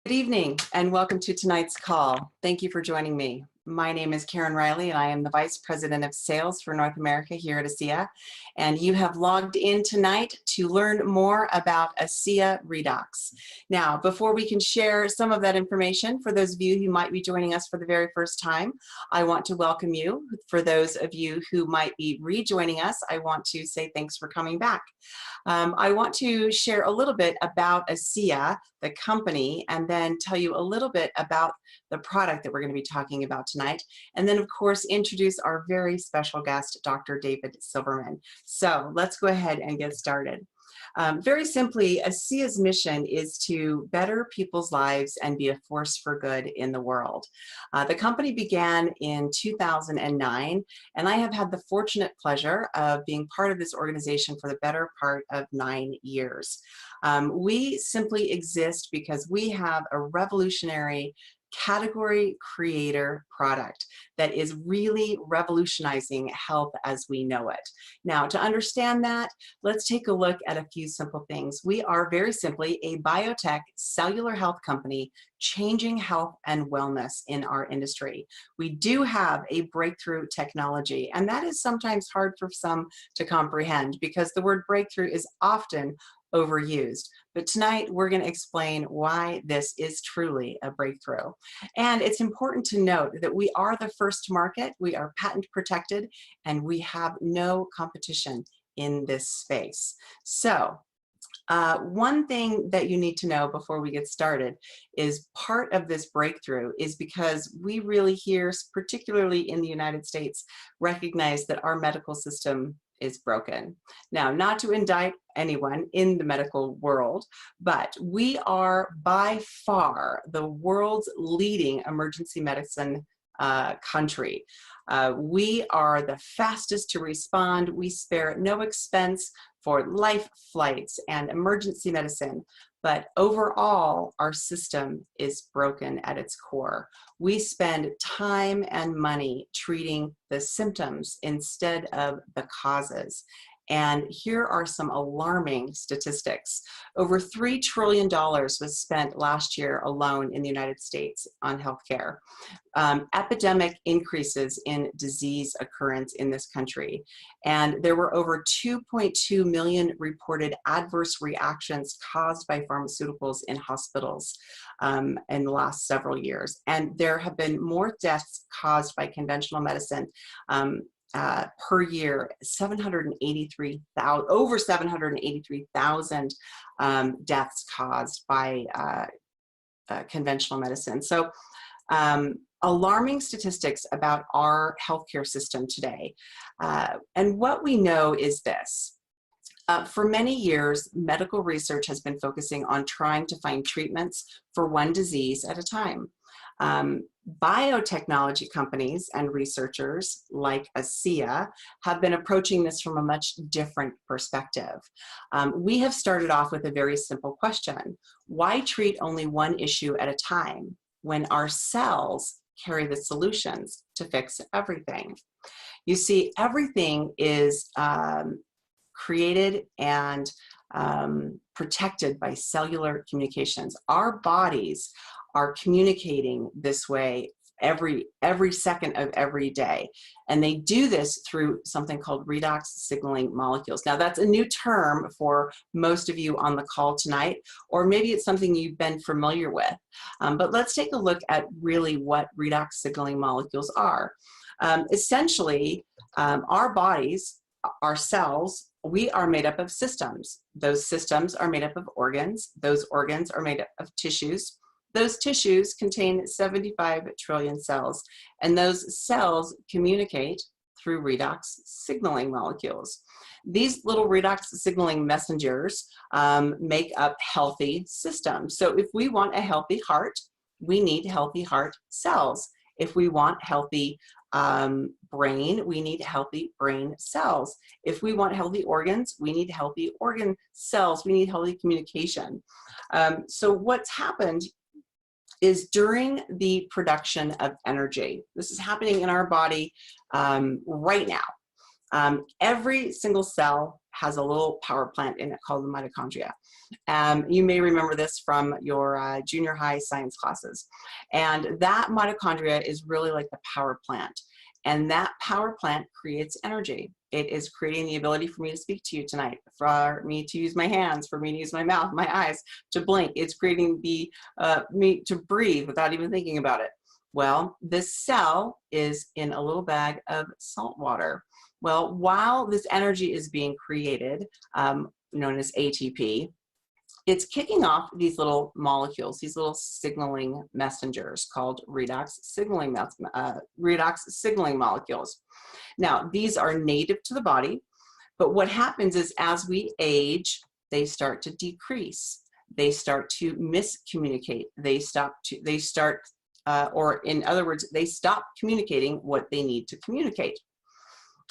Good evening and welcome to tonight's call. Thank you for joining me. My name is Karen Riley and I am the Vice President of Sales for North America here at ASEA. And you have logged in tonight to learn more about ASEA Redox. Now, before we can share some of that information, for those of you who might be joining us for the very first time, I want to welcome you. For those of you who might be rejoining us, I want to say thanks for coming back. I want to share a little bit about ASEA, the company, and then tell you a little bit about the product that we're going to be talking about tonight. And then, of course, introduce our very special guest, Dr. David Silverman. So let's go ahead and get started. Very simply, ASEA's mission is to better people's lives and be a force for good in the world. The company began in 2009, and I have had the fortunate pleasure of being part of this organization for the better part of 9 years. We simply exist because we have a revolutionary category creator product that is really revolutionizing health as we know it. Now, to understand that, let's take a look at a few simple things. We are very simply a biotech cellular health company changing health and wellness in our industry. We do have a breakthrough technology, and that is sometimes hard for some to comprehend because the word breakthrough is often overused. But tonight we're going to explain why this is truly a breakthrough. And it's important to note that we are the first to market, we are patent protected, and we have no competition in this space. So one thing that you need to know before we get started is part of this breakthrough is because we really here, particularly in the United States, recognize that our medical system is broken. Now, not to indict anyone in the medical world, but we are by far the world's leading emergency medicine country. We are the fastest to respond. We spare no expense for life flights and emergency medicine. But overall, our system is broken at its core. We spend time and money treating the symptoms instead of the causes. And here are some alarming statistics. Over $3 trillion was spent last year alone in the United States on healthcare. Epidemic increases in disease occurrence in this country. And there were over 2.2 million reported adverse reactions caused by pharmaceuticals in hospitals in the last several years. And there have been more deaths caused by conventional medicine per year, over 783,000 deaths caused by conventional medicine. So alarming statistics about our healthcare system today. And what we know is this. For many years, medical research has been focusing on trying to find treatments for one disease at a time. Biotechnology companies and researchers like ASEA have been approaching this from a much different perspective. We have started off with a very simple question. Why treat only one issue at a time when our cells carry the solutions to fix everything? You see, everything is created and protected by cellular communications. Our bodies are communicating this way every second of every day. And they do this through something called redox signaling molecules. Now, that's a new term for most of you on the call tonight, or maybe it's something you've been familiar with. But let's take a look at really what redox signaling molecules are. Essentially, our bodies, our cells, we are made up of systems. Those systems are made up of organs. Those organs are made up of tissues. Those tissues contain 75 trillion cells, and those cells communicate through redox signaling molecules. These little redox signaling messengers make up healthy systems. So if we want a healthy heart, we need healthy heart cells. If we want healthy brain, we need healthy brain cells. If we want healthy organs, we need healthy organ cells. We need healthy communication. So what's happened is during the production of energy, this is happening in our body right now. Every single cell, has a little power plant in it called the mitochondria. You may remember this from your junior high science classes. And that mitochondria is really like the power plant. And that power plant creates energy. It is creating the ability for me to speak to you tonight, for me to use my hands, for me to use my mouth, my eyes, to blink. It's creating the me to breathe without even thinking about it. Well, this cell is in a little bag of salt water. Well, while this energy is being created, known as ATP, it's kicking off these little molecules, these little signaling messengers called redox signaling molecules. Now, these are native to the body, but what happens is as we age, they start to decrease. They start to miscommunicate. They stop, or in other words, they stop communicating what they need to communicate.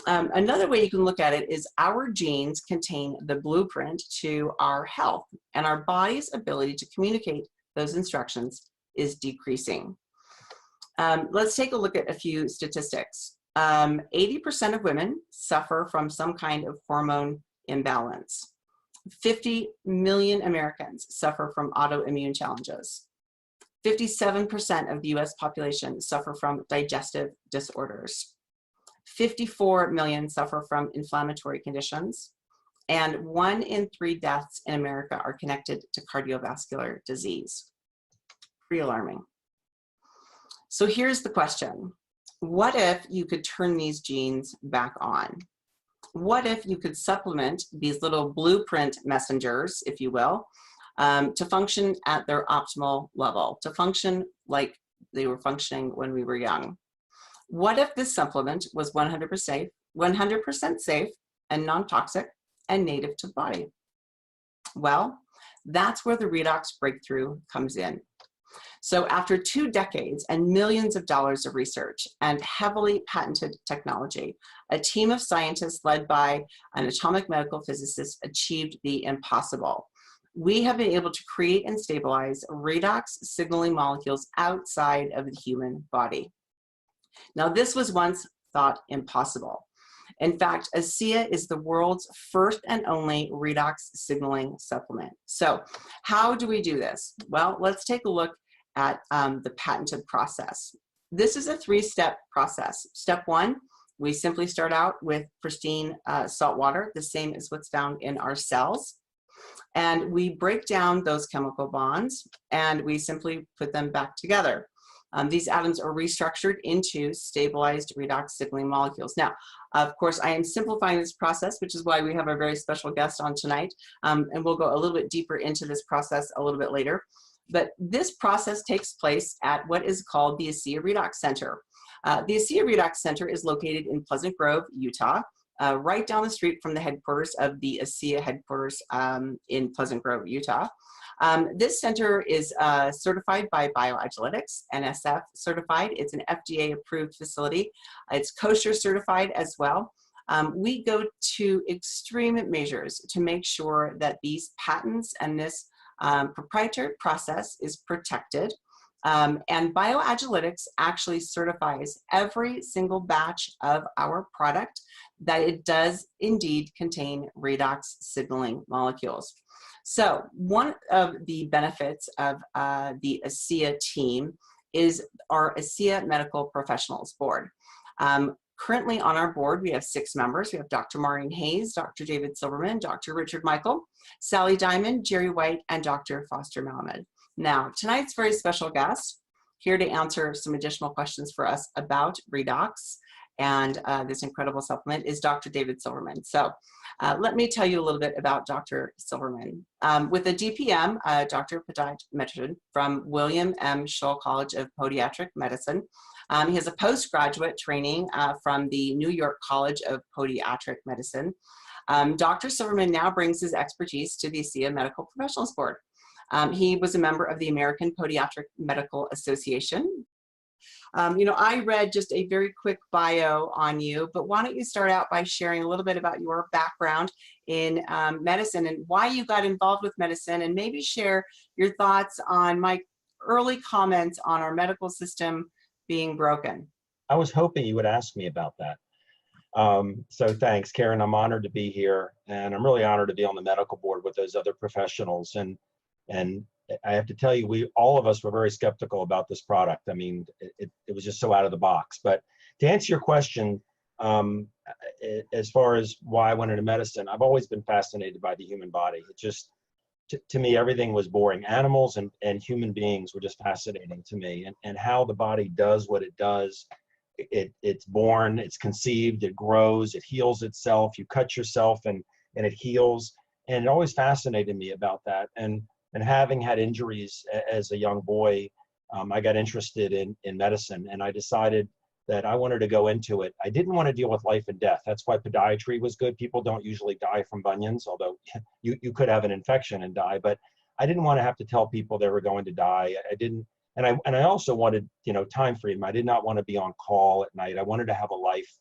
Another way you can look at it is our genes contain the blueprint to our health, and our body's ability to communicate those instructions is decreasing. Let's take a look at a few statistics. 80% of women suffer from some kind of hormone imbalance. 50 million Americans suffer from autoimmune challenges. 57% of the US population suffer from digestive disorders. 54 million suffer from inflammatory conditions, and 1 in 3 deaths in America are connected to cardiovascular disease. Pretty alarming. So here's the question. What if you could turn these genes back on? What if you could supplement these little blueprint messengers, if you will, to function at their optimal level, to function like they were functioning when we were young? What if this supplement was 100% safe and non-toxic and native to the body? Well, that's where the redox breakthrough comes in. So after 2 decades and millions of dollars of research and heavily patented technology, a team of scientists led by an atomic medical physicist achieved the impossible. We have been able to create and stabilize redox signaling molecules outside of the human body. Now, this was once thought impossible. In fact, ASEA is the world's first and only redox signaling supplement. So how do we do this? Well, let's take a look at the patented process. This is a 3-step process. Step 1, we simply start out with pristine salt water, the same as what's found in our cells. And we break down those chemical bonds and we simply put them back together. These atoms are restructured into stabilized redox signaling molecules. Now, of course, I am simplifying this process, which is why we have a very special guest on tonight. And we'll go a little bit deeper into this process a little bit later. But this process takes place at what is called the ASEA Redox Center. The ASEA Redox Center is located in Pleasant Grove, Utah, right down the street from the headquarters of the ASEA headquarters in Pleasant Grove, Utah. This center is certified by Bioagiletics, NSF certified. It's an FDA approved facility. It's kosher certified as well. We go to extreme measures to make sure that these patents and this proprietary process is protected. And Bioagiletics actually certifies every single batch of our product that it does indeed contain redox signaling molecules. So one of the benefits of the ASEA team is our ASEA Medical Professionals Board. Currently on our board, we have 6 members. We have Dr. Maureen Hayes, Dr. David Silverman, Dr. Richard Michael, Sally Diamond, Jerry White, and Dr. Foster Malamed. Now, tonight's very special guest here to answer some additional questions for us about redox and this incredible supplement is Dr. David Silverman. So let me tell you a little bit about Dr. Silverman. With a DPM, Dr. Podiatrician from William M. Shull College of Podiatric Medicine. He has a postgraduate training from the New York College of Podiatric Medicine. Dr. Silverman now brings his expertise to the ASEA Medical Professionals Board. He was a member of the American Podiatric Medical Association. You know, I read just a very quick bio on you, but why don't you start out by sharing a little bit about your background in medicine and why you got involved with medicine, and maybe share your thoughts on my early comments on our medical system being broken. I was hoping you would ask me about that. So thanks, Karen. I'm honored to be here, and I'm really honored to be on the medical board with those other professionals. And I have to tell you, all of us were very skeptical about this product. I mean, it was just so out of the box. But to answer your question, as far as why I went into medicine, I've always been fascinated by the human body. It just, to me, everything was boring. Animals and human beings were just fascinating to me, and how the body does what it does. It's born, it's conceived, it grows, it heals itself. You cut yourself and it heals. And it always fascinated me about that. And having had injuries as a young boy, I got interested in medicine, and I decided that I wanted to go into it. I didn't want to deal with life and death. That's why podiatry was good. People don't usually die from bunions, although you could have an infection and die, but I didn't want to have to tell people they were going to die. I didn't, and I also wanted, time freedom. I did not want to be on call at night. I wanted to have a life.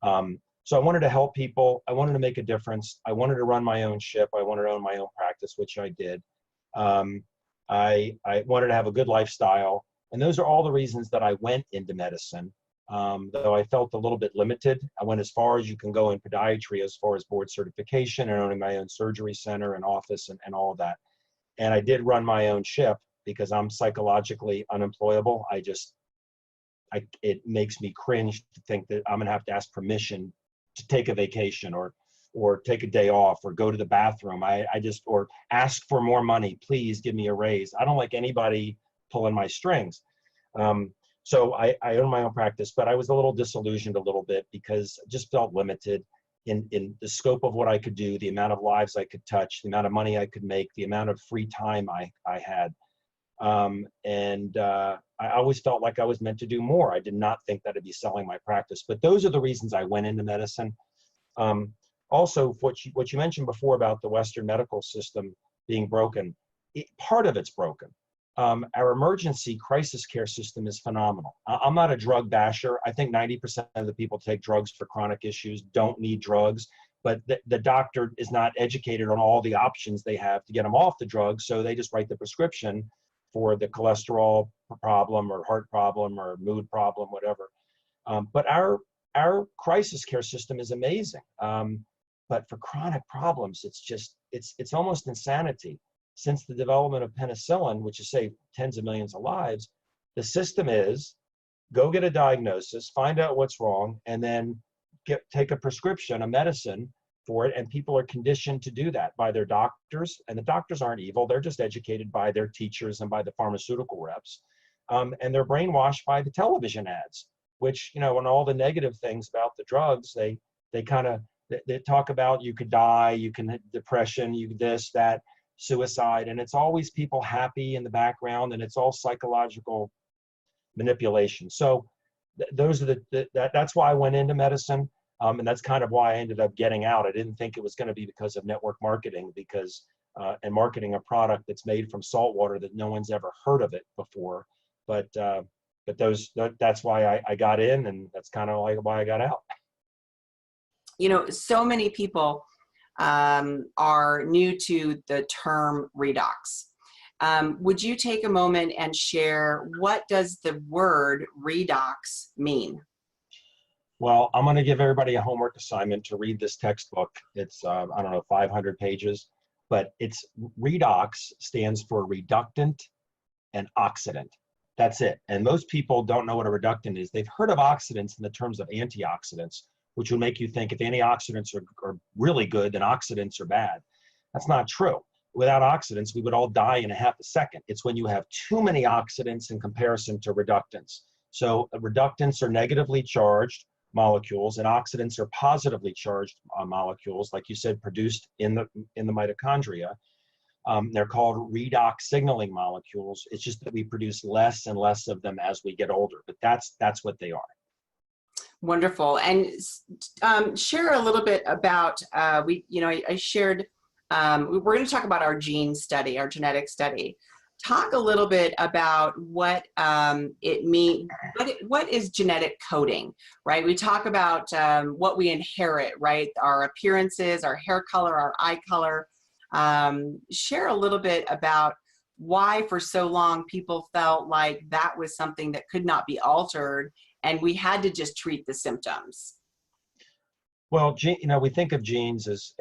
So I wanted to help people. I wanted to make a difference. I wanted to run my own ship. I wanted to own my own practice, which I did. I wanted to have a good lifestyle. And those are all the reasons that I went into medicine. Though I felt a little bit limited. I went as far as you can go in podiatry, as far as board certification and owning my own surgery center and office and all of that. And I did run my own ship because I'm psychologically unemployable. It makes me cringe to think that I'm gonna have to ask permission to take a vacation or take a day off or go to the bathroom. Or ask for more money, please give me a raise. I don't like anybody pulling my strings. So I own my own practice, but I was a little disillusioned a little bit because I just felt limited in the scope of what I could do, the amount of lives I could touch, the amount of money I could make, the amount of free time I had. I always felt like I was meant to do more. I did not think that I'd be selling my practice, but those are the reasons I went into medicine. Also, what you mentioned before about the Western medical system being broken, part of it's broken. Our emergency crisis care system is phenomenal. I'm not a drug basher. I think 90% of the people take drugs for chronic issues, don't need drugs, but the doctor is not educated on all the options they have to get them off the drug, so they just write the prescription for the cholesterol problem or heart problem or mood problem, whatever. But our crisis care system is amazing. But for chronic problems, it's almost insanity. Since the development of penicillin, which has saved tens of millions of lives, the system is go get a diagnosis, find out what's wrong, and then take a prescription, a medicine for it. And people are conditioned to do that by their doctors. And the doctors aren't evil. They're just educated by their teachers and by the pharmaceutical reps. And they're brainwashed by the television ads, which, and all the negative things about the drugs, they talk about you could die, you can depression, you this, that, suicide, and it's always people happy in the background, and it's all psychological manipulation. So that's why I went into medicine, and that's kind of why I ended up getting out. I didn't think it was going to be because of network marketing, and marketing a product that's made from salt water that no one's ever heard of it before. But that's why I got in, and that's kind of like why I got out. So many people are new to the term redox. Would you take a moment and share, what does the word redox mean? Well, I'm going to give everybody a homework assignment to read this textbook. It's, 500 pages, but redox stands for reductant and oxidant. That's it. And most people don't know what a reductant is. They've heard of oxidants in the terms of antioxidants, which would make you think if antioxidants are really good, then oxidants are bad. That's not true. Without oxidants, we would all die in a half a second. It's when you have too many oxidants in comparison to reductants. So reductants are negatively charged molecules, and oxidants are positively charged molecules, like you said, produced in the mitochondria. They're called redox signaling molecules. It's just that we produce less and less of them as we get older, but that's what they are. Wonderful. And share a little bit about, I shared, we're going to talk about our gene study, our genetic study. Talk a little bit about what it means, what is genetic coding, right? We talk about what we inherit, right? Our appearances, our hair color, our eye color. Share a little bit about why for so long people felt like that was something that could not be altered, and we had to just treat the symptoms. Well, we think of genes as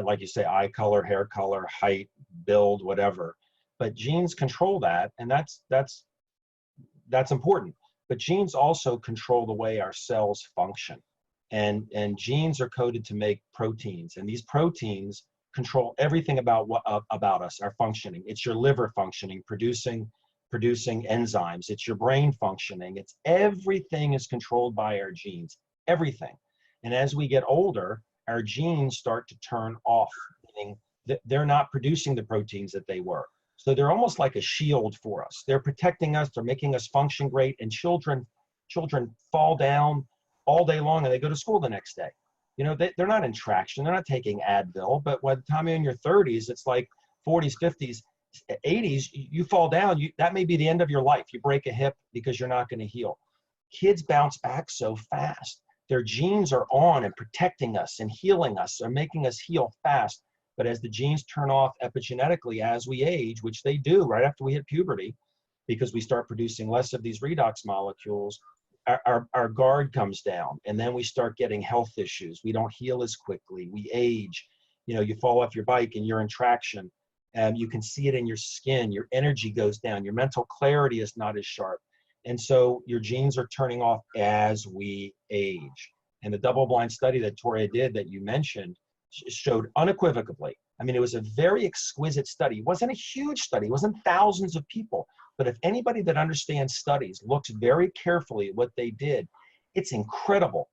like you say, eye color, hair color, height, build, whatever. But genes control that, and that's important. But genes also control the way our cells function, and genes are coded to make proteins, and these proteins control everything about us, our functioning. It's your liver functioning, producing enzymes. It's your brain functioning. It's everything is controlled by our genes. Everything. And as we get older, our genes start to turn off, meaning that they're not producing the proteins that they were. So they're almost like a shield for us. They're protecting us, they're making us function great, and children fall down all day long and they go to school the next day. They're not in traction, they're not taking Advil, but by the time you're in your 30s, it's like 40s, 50s, 80s, you fall down, that may be the end of your life. You break a hip because you're not going to heal. Kids bounce back so fast. Their genes are on and protecting us and healing us, are making us heal fast. But as the genes turn off epigenetically as we age, which they do right after we hit puberty, because we start producing less of these redox molecules, our guard comes down, and then we start getting health issues. We don't heal as quickly. We age. You fall off your bike and you're in traction. You can see it in your skin. Your energy goes down. Your mental clarity is not as sharp. And so your genes are turning off as we age. And the double-blind study that Toria did that you mentioned showed unequivocally. I mean, it was a very exquisite study. It wasn't a huge study. It wasn't thousands of people. But if anybody that understands studies looks very carefully at what they did, it's incredible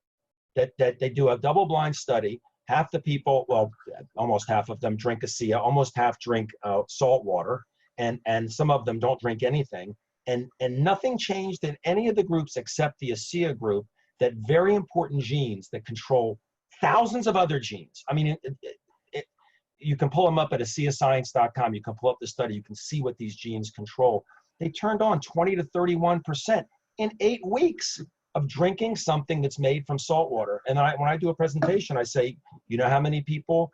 that they do a double-blind study. Half the people, well, almost half of them drink ASEA, almost half drink salt water, and some of them don't drink anything. And nothing changed in any of the groups except the ASEA group, that very important genes that control thousands of other genes. I mean, you can pull them up at ASEAScience.com. You can pull up the study. You can see what these genes control. They turned on 20 to 31% in 8 weeks of drinking something that's made from salt water. And when I do a presentation, I say, you know how many people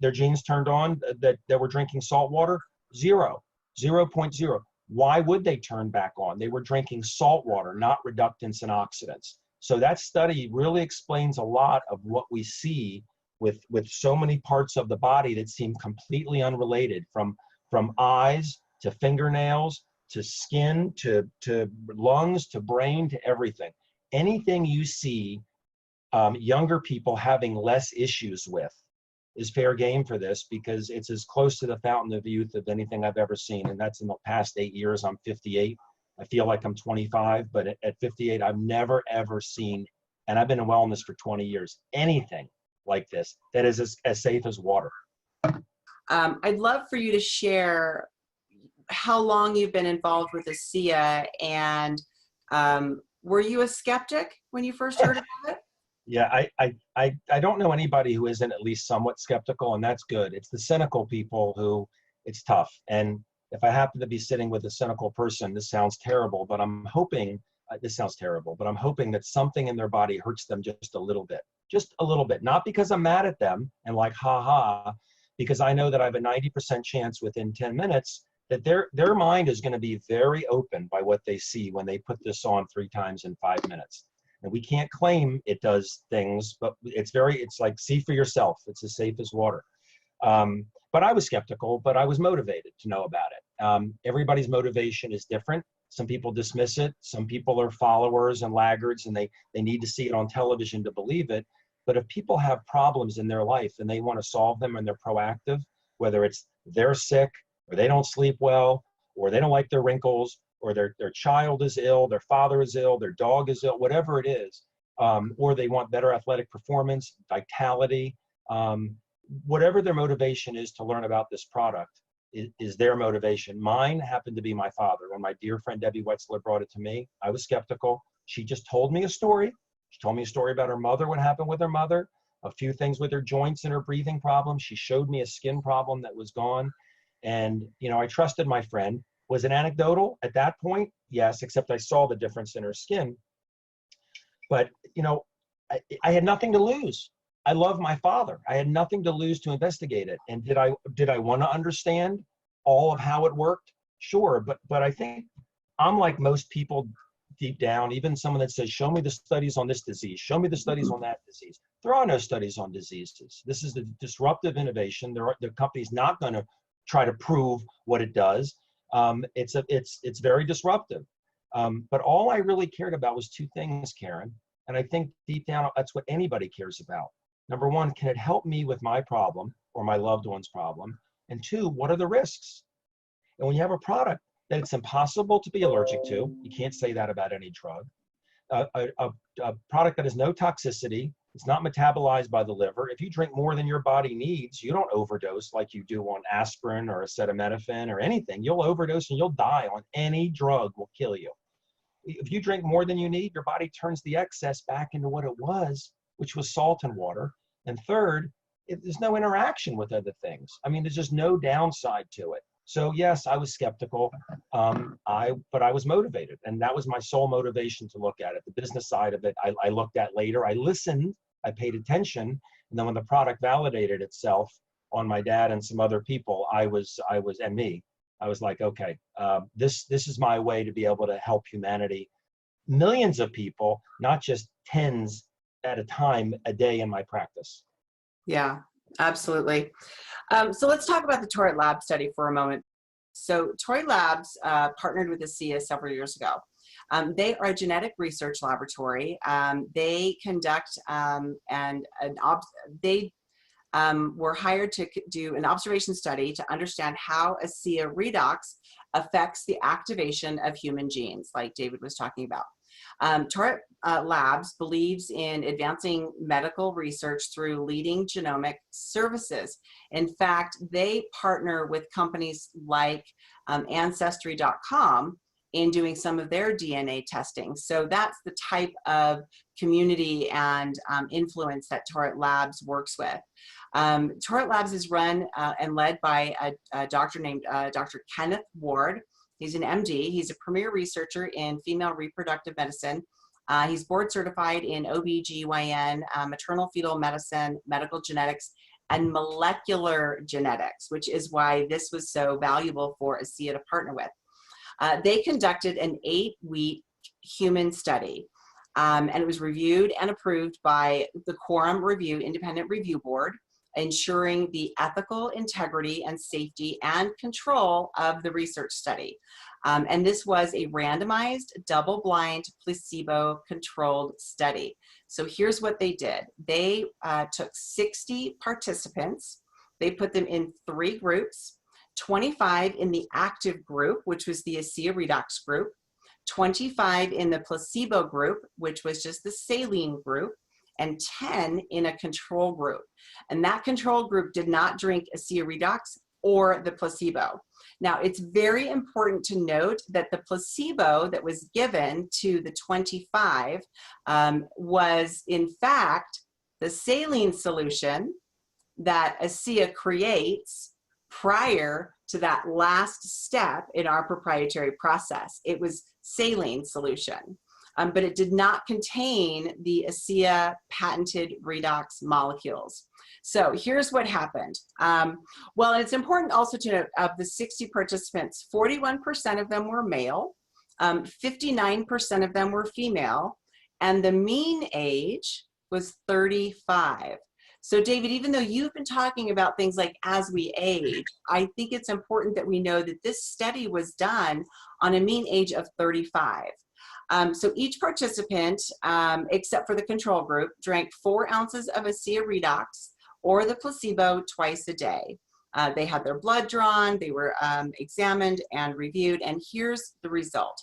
their genes turned on that were drinking salt water? 0.0. Why would they turn back on? They were drinking salt water, not reductants and oxidants. So that study really explains a lot of what we see with so many parts of the body that seem completely unrelated, from eyes to fingernails to skin to lungs to brain to everything. Anything you see younger people having less issues with is fair game for this, because it's as close to the fountain of youth of anything I've ever seen. And that's in the past 8 years. I'm 58. I feel like I'm 25, but at 58, I've never, ever seen, and I've been in wellness for 20 years, anything like this that is as safe as water. I'd love for you to share how long you've been involved with ASEA, and were you a skeptic when you first heard about it? Yeah, I don't know anybody who isn't at least somewhat skeptical, and that's good. It's the cynical people who it's tough. And if I happen to be sitting with a cynical person, this sounds terrible, but I'm hoping, I'm hoping that something in their body hurts them just a little bit, not because I'm mad at them and like, ha, because I know that I have a 90% chance within 10 minutes that their mind is going to be very open by what they see when they put this on 3 times in 5 minutes. And we can't claim it does things, but it's like, see for yourself. It's as safe as water. But I was skeptical, but I was motivated to know about it. Everybody's motivation is different. Some people dismiss it. Some people are followers and laggards, and they need to see it on television to believe it. But if people have problems in their life and they want to solve them and they're proactive, whether it's they're sick or they don't sleep well or they don't like their wrinkles or their child is ill, their father is ill, their dog is ill, whatever it is, or they want better athletic performance, vitality, whatever their motivation is to learn about this product is their motivation. Mine happened to be my father. When my dear friend Debbie Wetzler brought it to me, I was skeptical. She just told me a story. She told me a story about her mother, what happened with her mother, a few things with her joints and her breathing problems. She showed me a skin problem that was gone. And, I trusted my friend. Was it anecdotal at that point? Yes, except I saw the difference in her skin. But, I had nothing to lose. I love my father. I had nothing to lose to investigate it. And did I want to understand all of how it worked? Sure. But I think I'm like most people deep down, even someone that says, show me the studies on this disease, show me the studies on that disease. There are no studies on diseases. This is the disruptive innovation. The company's not going to try to prove what it does. It's very disruptive. But all I really cared about was two things, Karen. And I think deep down, that's what anybody cares about. Number one, can it help me with my problem or my loved one's problem? And two, what are the risks? And when you have a product that it's impossible to be allergic to, you can't say that about any drug, a product that has no toxicity, it's not metabolized by the liver. If you drink more than your body needs, you don't overdose like you do on aspirin or acetaminophen or anything. You'll overdose and you'll die on any drug will kill you. If you drink more than you need, your body turns the excess back into what it was, which was salt and water. And third, there's no interaction with other things. I mean, there's just no downside to it. So yes, I was skeptical, but I was motivated, and that was my sole motivation to look at it. The business side of it, I looked at later. I listened, I paid attention, and then when the product validated itself on my dad and some other people, I was like, okay, this is my way to be able to help humanity, millions of people, not just tens at a time a day in my practice. Yeah, absolutely. So let's talk about the Torit Lab study for a moment. So Torit Labs partnered with ASEA several years ago. They are a genetic research laboratory. They conduct they were hired to do an observation study to understand how ASEA Redox affects the activation of human genes, like David was talking about. Torit Labs believes in advancing medical research through leading genomic services. In fact, they partner with companies like Ancestry.com in doing some of their DNA testing. So that's the type of community and influence that Torit Labs works with. Torit Labs is run and led by a doctor named Dr. Kenneth Ward. He's an MD. He's a premier researcher in female reproductive medicine. He's board certified in OB/GYN, maternal fetal medicine, medical genetics, and molecular genetics, which is why this was so valuable for ASEA to partner with. They conducted an 8-week human study, and it was reviewed and approved by the Quorum Review Independent Review Board, ensuring the ethical integrity and safety and control of the research study. And this was a randomized, double-blind, placebo-controlled study. So here's what they did. They took 60 participants. They put them in 3 groups, 25 in the active group, which was the ASEA Redox group, 25 in the placebo group, which was just the saline group, and 10 in a control group. And that control group did not drink ASEA Redox or the placebo. Now, it's very important to note that the placebo that was given to the 25 was, in fact, the saline solution that ASEA creates prior to that last step in our proprietary process. It was saline solution. But it did not contain the ASEA patented redox molecules. So here's what happened. Well, it's important also to note, of the 60 participants, 41% of them were male, 59% of them were female, and the mean age was 35. So David, even though you've been talking about things like as we age, I think it's important that we know that this study was done on a mean age of 35. So each participant, except for the control group, drank 4 ounces of ASEA Redox or the placebo twice a day. They had their blood drawn, they were examined and reviewed, and here's the result.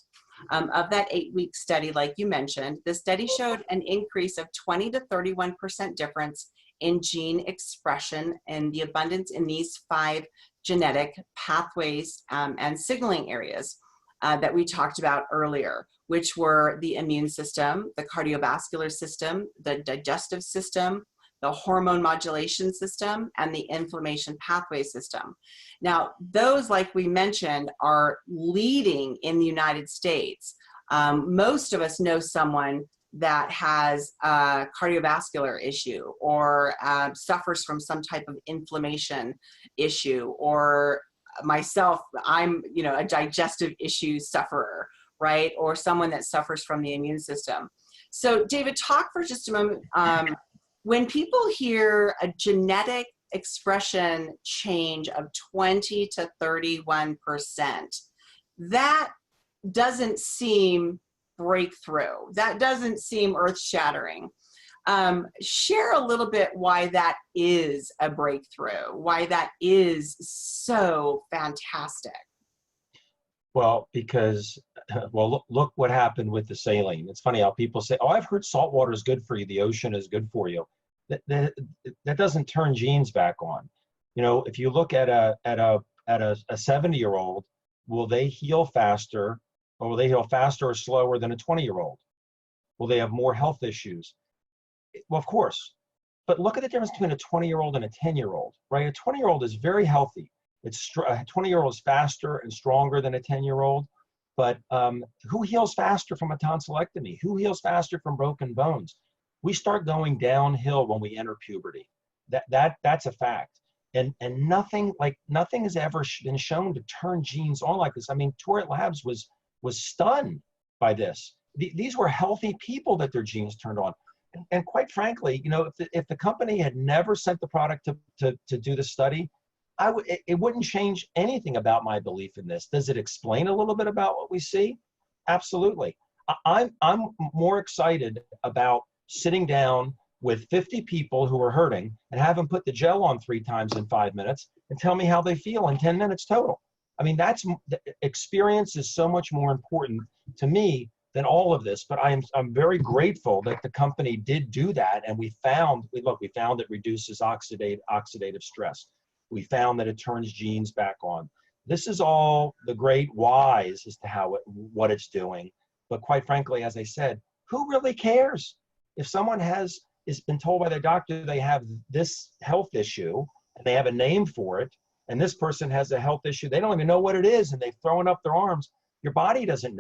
Of that 8-week study, like you mentioned, the study showed an increase of 20 to 31% difference in gene expression and the abundance in these 5 genetic pathways and signaling areas that we talked about earlier, which were the immune system, the cardiovascular system, the digestive system, the hormone modulation system, and the inflammation pathway system. Now, those, like we mentioned, are leading in the United States. Most of us know someone that has a cardiovascular issue or suffers from some type of inflammation issue, or myself, I'm a digestive issue sufferer, right? Or someone that suffers from the immune system. So David, talk for just a moment. when people hear a genetic expression change of 20 to 31%, that doesn't seem breakthrough. That doesn't seem earth-shattering. Share a little bit why that is a breakthrough, why that is so fantastic. Well, because, well, look what happened with the saline. It's funny how people say, oh, I've heard salt water is good for you. The ocean is good for you. That doesn't turn genes back on. You know, if you look at a 70-year-old, will they heal faster, or will they heal faster or slower than a 20-year-old? Will they have more health issues? Well, of course. But look at the difference between a 20-year-old and a 10-year-old, right? A 20-year-old is very healthy. A 20-year-old is faster and stronger than a 10-year-old. But who heals faster from a tonsillectomy? Who heals faster from broken bones? We start going downhill when we enter puberty. That's a fact. And nothing has ever been shown to turn genes on like this. I mean, Tourette Labs was stunned by this. These were healthy people that their genes turned on. And quite frankly, you know, if the company had never sent the product to do the study, it wouldn't change anything about my belief in this. Does it explain a little bit about what we see? Absolutely. I'm more excited about sitting down with 50 people who are hurting and have them put the gel on 3 times in 5 minutes and tell me how they feel in 10 minutes total. I mean, the experience is so much more important to me than all of this, but I'm very grateful that the company did do that, and we found it reduces oxidative stress. We found that it turns genes back on. This is all the great whys as to what it's doing. But quite frankly, as I said, who really cares? If someone has been told by their doctor they have this health issue and they have a name for it, and this person has a health issue, they don't even know what it is, and they've thrown up their arms. Your body doesn't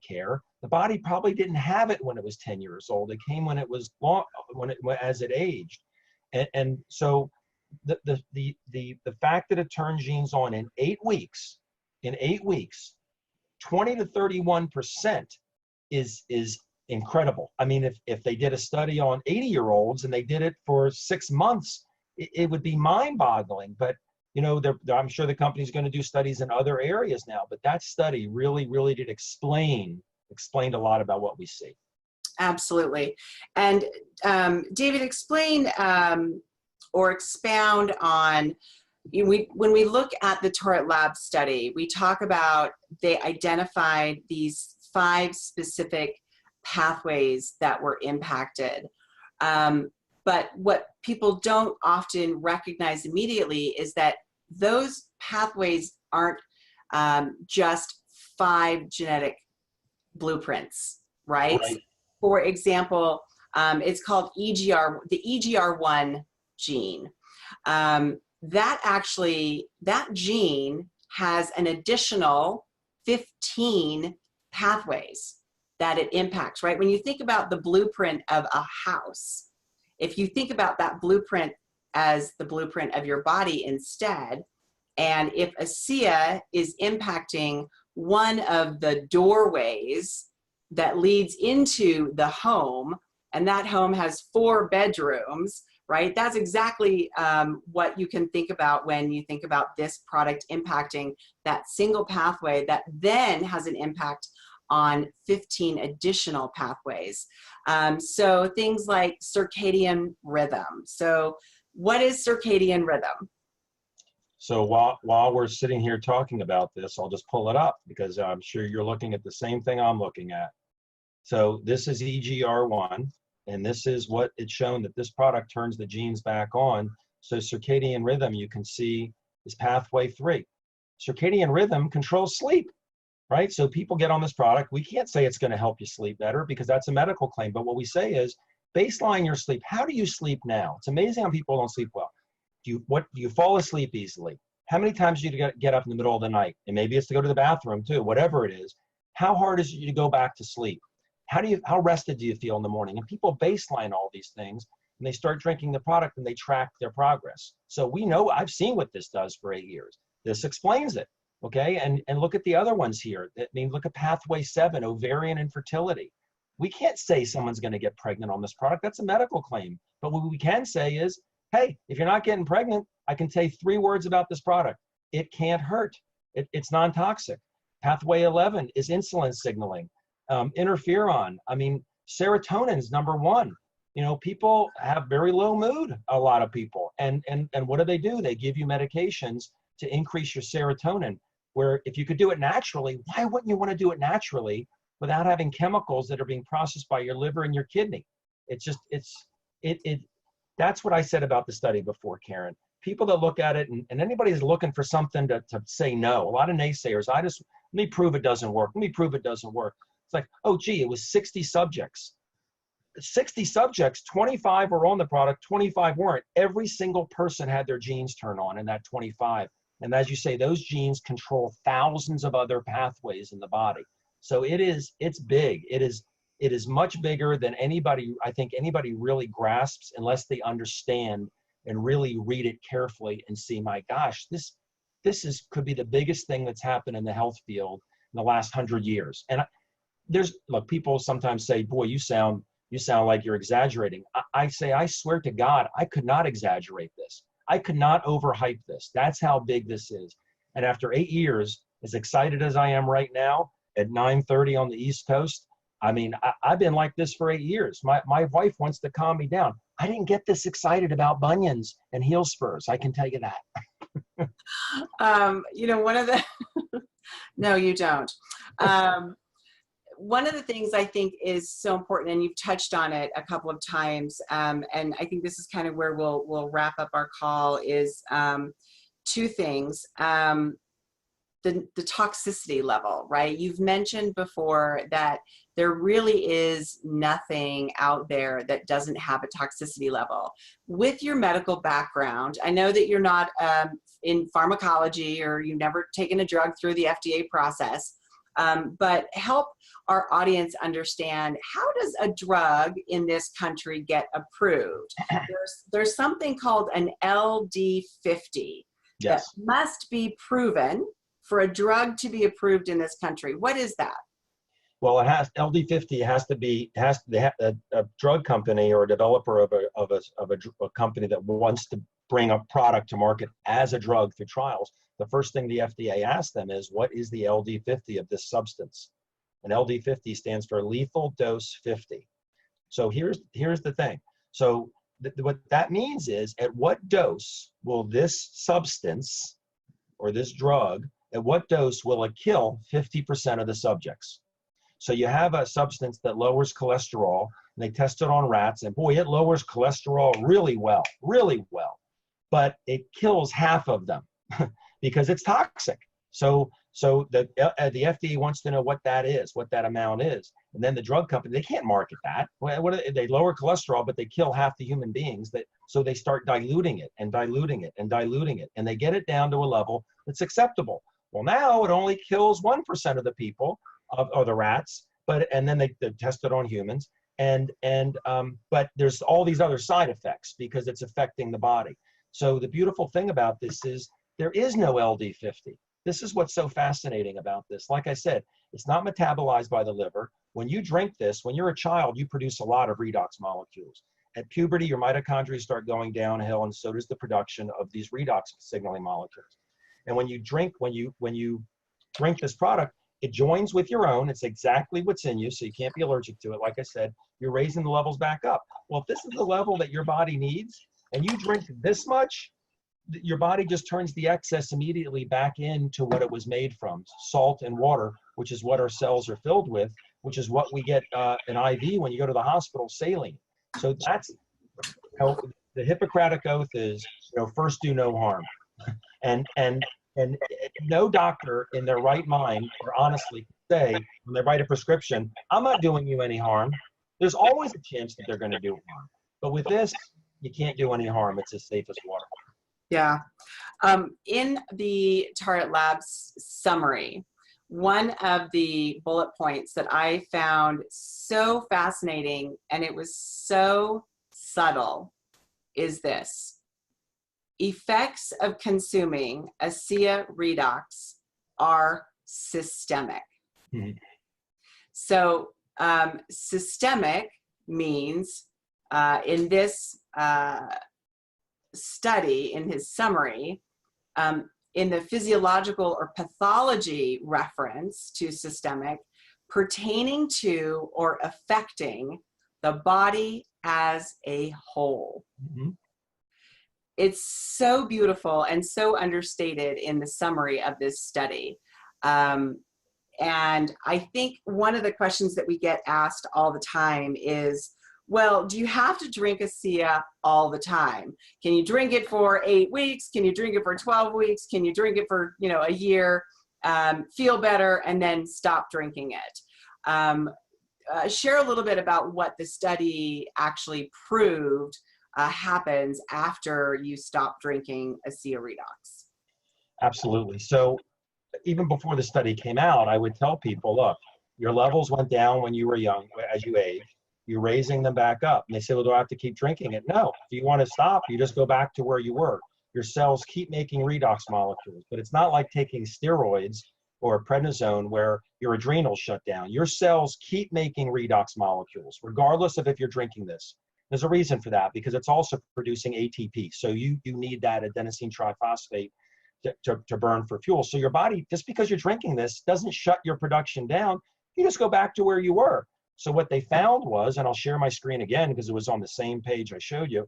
care. The body probably didn't have it when it was 10 years old. It came when it was as it aged, and so the fact that it turned genes on in 8 weeks, 20 to 31% is incredible. I mean, if they did a study on 80-year-olds and they did it for 6 months, it would be mind-boggling. But you know, I'm sure the company's going to do studies in other areas now. But that study really did explained a lot about what we see. Absolutely. And David, explain or expound on, when we look at the Tourette Labs study, we talk about they identified these 5 specific pathways that were impacted. But what people don't often recognize immediately is that those pathways aren't just 5 genetic blueprints, right? For example, it's called the EGR1 gene. That gene has an additional 15 pathways that it impacts, right? When you think about the blueprint of a house, if you think about that blueprint as the blueprint of your body instead, and if ASEA is impacting one of the doorways that leads into the home, and that home has 4 bedrooms, right? That's exactly what you can think about when you think about this product impacting that single pathway that then has an impact on 15 additional pathways. So things like circadian rhythm. So what is circadian rhythm? So while we're sitting here talking about this, I'll just pull it up because I'm sure you're looking at the same thing I'm looking at. So this is EGR1, and this is what it's shown that this product turns the genes back on. So circadian rhythm, you can see, is pathway 3. Circadian rhythm controls sleep, right? So people get on this product. We can't say it's going to help you sleep better because that's a medical claim. But what we say is baseline your sleep. How do you sleep now? It's amazing how people don't sleep well. Do you fall asleep easily? How many times do you get up in the middle of the night? And maybe it's to go to the bathroom too, whatever it is. How hard is it to go back to sleep? How rested do you feel in the morning? And people baseline all these things, and they start drinking the product and they track their progress. So we know, I've seen what this does for 8 years. This explains it, okay? And look at the other ones here. I mean, look at pathway 7, ovarian infertility. We can't say someone's going to get pregnant on this product. That's a medical claim. But what we can say is, hey, if you're not getting pregnant, I can say 3 words about this product. It can't hurt. It's non-toxic. Pathway 11 is insulin signaling. Interferon, I mean, serotonin's #1. You know, people have very low mood, a lot of people. And what do? They give you medications to increase your serotonin, where if you could do it naturally, why wouldn't you want to do it naturally without having chemicals that are being processed by your liver and your kidney? It's just, that's what I said about the study before, Karen. People that look at it, and anybody's looking for something to say no. A lot of naysayers, let me prove it doesn't work. Let me prove it doesn't work. It's like, oh, gee, it was 60 subjects. 60 subjects, 25 were on the product, 25 weren't. Every single person had their genes turn on in that 25. And as you say, those genes control thousands of other pathways in the body. So it's big. It is much bigger than I think anybody really grasps unless they understand and really read it carefully and see, my gosh, this could be the biggest thing that's happened in the health field in the last 100 years. And look, people sometimes say, boy, you sound like you're exaggerating. I say, I swear to God, I could not exaggerate this. I could not overhype this. That's how big this is. And after 8 years, as excited as I am right now at 9:30 on the East Coast, I mean, I've been like this for 8 years. My wife wants to calm me down. I didn't get this excited about bunions and heel spurs. I can tell you that. You know, no, you don't. One of the things I think is so important, and you've touched on it a couple of times, and I think this is kind of where we'll wrap up our call, is 2 things. The toxicity level, right? You've mentioned before that there really is nothing out there that doesn't have a toxicity level. With your medical background, I know that you're not in pharmacology, or you've never taken a drug through the FDA process, but help our audience understand, how does a drug in this country get approved? There's something called an LD50 that must be proven for a drug to be approved in this country. What is that? Well, LD50 has to be a drug company or a developer of a company that wants to bring a product to market as a drug through trials. The first thing the FDA asks them is, what is the LD50 of this substance? And LD50 stands for lethal dose 50. So here's the thing. So what that means is, at what dose will this substance or this drug, at what dose will it kill 50% of the subjects? So you have a substance that lowers cholesterol, and they test it on rats, and boy, it lowers cholesterol really well, but it kills half of them because it's toxic. So the FDA wants to know what that is, what that amount is. And then the drug company, they can't market that. They lower cholesterol, but they kill half the human beings. So they start diluting it and diluting it and diluting it. And they get it down to a level that's acceptable. Well, now it only kills 1% of the people, of the rats, and then they test it on humans. But there's all these other side effects because it's affecting the body. So the beautiful thing about this is there is no LD50. This is what's so fascinating about this. Like I said, it's not metabolized by the liver. When you drink this, when you're a child, you produce a lot of redox molecules. At puberty, your mitochondria start going downhill, and so does the production of these redox signaling molecules. And when you drink this product, it joins with your own. It's exactly what's in you, so you can't be allergic to it. Like I said, you're raising the levels back up. Well, if this is the level that your body needs, and you drink this much, your body just turns the excess immediately back into what it was made from, salt and water, which is what our cells are filled with, which is what we get an IV when you go to the hospital, saline. So that's, the Hippocratic Oath is, first do no harm. And no doctor in their right mind, or honestly, say when they write a prescription, I'm not doing you any harm. There's always a chance that they're going to do harm. But with this, you can't do any harm. It's as safe as water. Yeah. In the Target Labs summary, one of the bullet points that I found so fascinating, and it was so subtle, is this: effects of consuming ASEA Redox are systemic. Mm-hmm. So Systemic means, in this study, in his summary, in the physiological or pathology reference to systemic, pertaining to or affecting the body as a whole. Mm-hmm. It's so beautiful and so understated in the summary of this study. And I think one of the questions that we get asked all the time is, well, do you have to drink ASEA all the time? Can you drink it for 8 weeks? Can you drink it for 12 weeks? Can you drink it for, you know, a year, feel better, and then stop drinking it? Share a little bit about what the study actually proved happens after you stop drinking ASEA Redox. Absolutely. So even before the study came out, I would tell people, look, your levels went down when you were young. As you age, you're raising them back up. And they say, well, do I have to keep drinking it? No. If you want to stop, you just go back to where you were. Your cells keep making redox molecules, but it's not like taking steroids or prednisone where your adrenals shut down. Your cells keep making redox molecules, regardless of if you're drinking this. There's a reason for that, because it's also producing ATP. So you need that adenosine triphosphate to burn for fuel. So your body, just because you're drinking this, doesn't shut your production down. You just go back to where you were. So what they found was, and I'll share my screen again because it was on the same page I showed you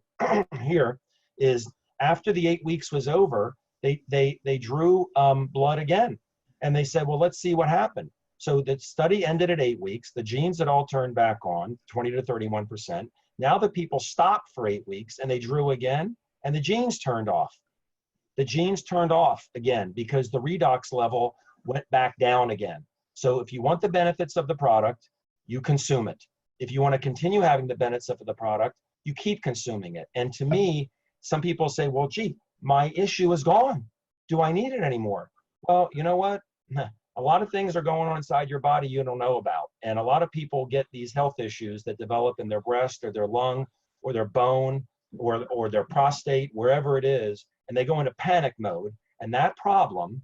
here, is after the 8 weeks was over, they drew blood again. And they said, well, let's see what happened. So the study ended at 8 weeks. The genes had all turned back on, 20 to 31%. Now the people stopped for 8 weeks and they drew again, and the genes turned off. The genes turned off again because the redox level went back down again. So if you want the benefits of the product, you consume it. If you want to continue having the benefits of the product, you keep consuming it. And to me, some people say, well, gee, my issue is gone. Do I need it anymore? Well, you know what? A lot of things are going on inside your body you don't know about. And a lot of people get these health issues that develop in their breast or their lung or their bone or their prostate, wherever it is, and they go into panic mode. And that problem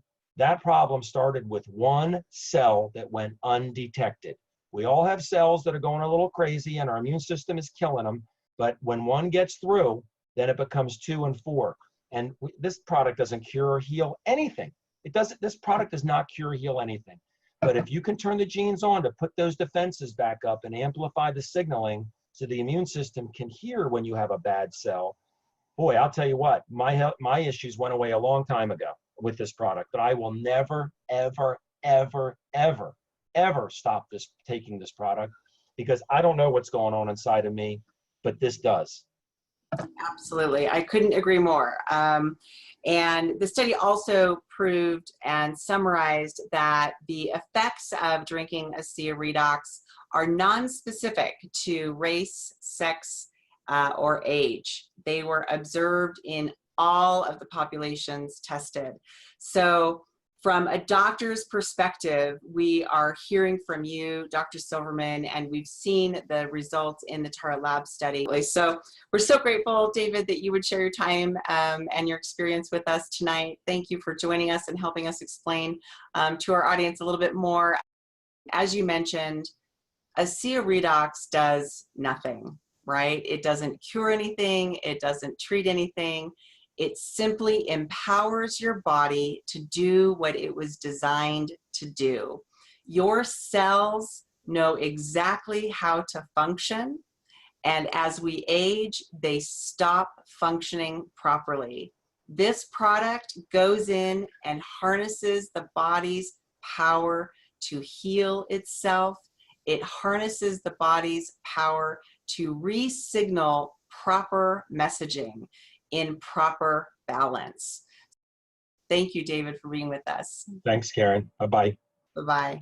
started with one cell that went undetected. We all have cells that are going a little crazy and our immune system is killing them. But when one gets through, then it becomes 2 and 4. And this product doesn't cure or heal anything. This product does not cure or heal anything. But if you can turn the genes on to put those defenses back up and amplify the signaling so the immune system can hear when you have a bad cell, boy, I'll tell you what, my issues went away a long time ago with this product. But I will never, ever, ever, ever, ever stop taking this product, because I don't know what's going on inside of me, but this does. Absolutely. I couldn't agree more. And the study also proved and summarized that the effects of drinking ASEA Redox are non-specific to race, sex, or age. They were observed in all of the populations tested. So from a doctor's perspective, we are hearing from you, Dr. Silverman, and we've seen the results in the Tara Lab study. So we're so grateful, David, that you would share your time and your experience with us tonight. Thank you for joining us and helping us explain to our audience a little bit more. As you mentioned, ASEA Redox does nothing, right? It doesn't cure anything. It doesn't treat anything. It simply empowers your body to do what it was designed to do. Your cells know exactly how to function, and as we age, they stop functioning properly. This product goes in and harnesses the body's power to heal itself. It harnesses the body's power to re-signal proper messaging in proper balance. Thank you, David, for being with us. Thanks, Karen. Bye-bye. Bye-bye.